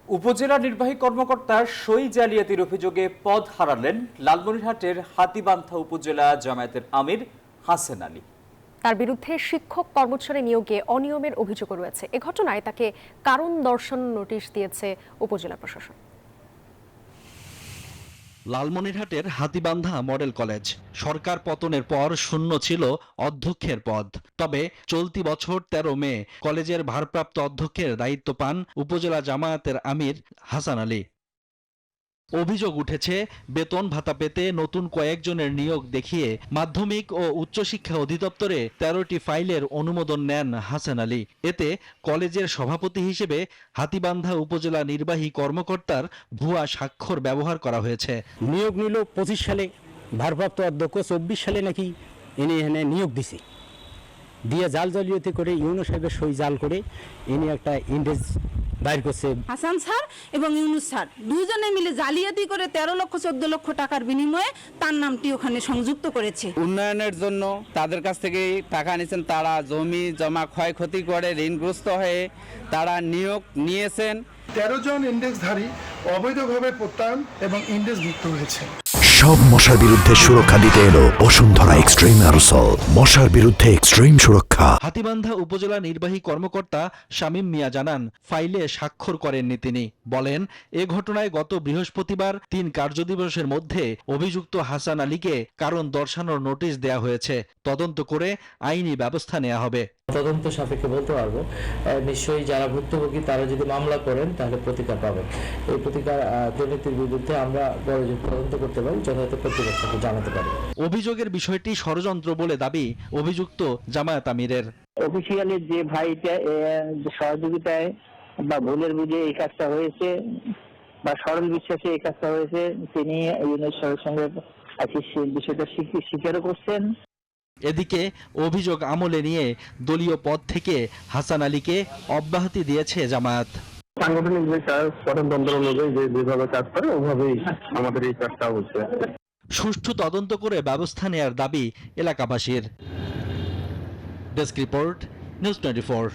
উপজেলা নির্বাহী কর্মকর্তার সই জালিয়াতির অভিযোগে পদ হারালেন লালমনিরহাটের হাতীবান্ধা উপজেলা জামায়াতের আমির হাসান আলী। তার বিরুদ্ধে শিক্ষক কর্মচারী নিয়োগে অনিয়মের অভিযোগ রয়েছে। এ ঘটনায় তাকে কারণ দর্শানো নোটিশ দিয়েছে উপজেলা প্রশাসন। লালমনিরহাটের হাতীবান্ধা মডেল কলেজ সরকার পতনের পর শূন্য ছিল অধ্যক্ষের পদ। তবে চলতি বছর 13 মে কলেজের ভারপ্রাপ্ত অধ্যক্ষের দায়িত্ব পান উপজেলা জামায়াতের আমির হাসান আলী। অভিযোগ উঠেছে বেতন ভাতা পেতে নতুন কয়েকজনের নিয়োগ দেখিয়ে মাধ্যমিক ও উচ্চশিক্ষা অধিদপ্তরে 13টি ফাইলের অনুমোদন নেন হাসান আলী। এতে কলেজের সভাপতি হিসেবে হাতীবান্ধা উপজেলা নির্বাহী কর্মকর্তার ভুয়া স্বাক্ষর ব্যবহার করা হয়েছে। নিয়োগ নিল 25 সালে, ভারপ্রাপ্ত অধ্যক্ষ 24 সালে নাকি এনে নিয়োগ দিছে, দিয়ে জাল জালিয়াতি করে ইউনূস সাহেবের সই জাল করে ইনি একটা ইন্ডেক্স বাইর করছে। হাসান স্যার এবং ইউনূস স্যার দুজনে মিলে জালিয়াতি করে 13 লক্ষ 14 লক্ষ টাকার বিনিময়ে তার নামটি ওখানে সংযুক্ত করেছে। উন্নয়নের জন্য তাদের কাছ থেকে টাকা নিয়েছেন, তারা জমি জমা ক্ষয়ক্ষতি করে ঋণগ্রস্ত হয়ে তারা নিয়োগ নিয়েছেন। 13 জন ইন্ডেক্সধারী অবৈধভাবে প্রত্যয়ন এবং ইন্ডেক্সভুক্ত হয়েছে। সব মশার বিরুদ্ধে সুরক্ষা দিতে এলো বসুন্ধরা এক্সট্রিম অ্যারোসল, মশার বিরুদ্ধে এক্সট্রিম সুরক্ষা। হাতীবান্ধা উপজেলা নির্বাহী কর্মকর্তা শামীম মিয়া জানান, ফাইলে স্বাক্ষর করেননি তিনি। বলেন, এ ঘটনায় গত বৃহস্পতিবার 3 কার্যদিবসের মধ্যে অভিযুক্ত হাসান আলীকে কারণ দর্শানোর নোটিশ দেয়া হয়েছে। তদন্ত করে আইনি ব্যবস্থা নেওয়া হবে। তদন্ত সাপেক্ষে বলতে পারবো, নিশ্চয়ই যারা ভুক্তভোগী তারা যদি মামলা করেন তাহলে প্রতিকার পাবেন। এই প্রতিকার দুর্নীতির বিরুদ্ধে আমরা তদন্ত করতে পারি, যথাযথ কর্তৃপক্ষকে জানাতে পারি। অভিযোগের বিষয়টি ষড়যন্ত্র বলে দাবি অভিযুক্ত জামায়াত আমিরের। অফিসিয়ালি যে ভাইটা সহযোগিতায় বা ভুলের বুঝে এই কাজটা হয়েছে বা সরল বিশ্বাসে এই কাজটা হয়েছে, তিনি ইউনূস সাহেবের সঙ্গে বিষয়টা স্বীকারও করছেন। এদিকে অভিযোগ আমলে নিয়ে দলীয় পদ থেকে হাসান আলীকে অব্যাহতি দিয়েছে জামায়াত। সাংগঠনিক যে কাজ গঠনতন্ত্র অনুযায়ী যেভাবে কাজ করে ওভাবেই আমাদের এই কাজটা হচ্ছে। সুষ্ঠু তদন্ত করে ব্যবস্থা নেয়ার দাবি এলাকাবাসীর। Desk report, news 24।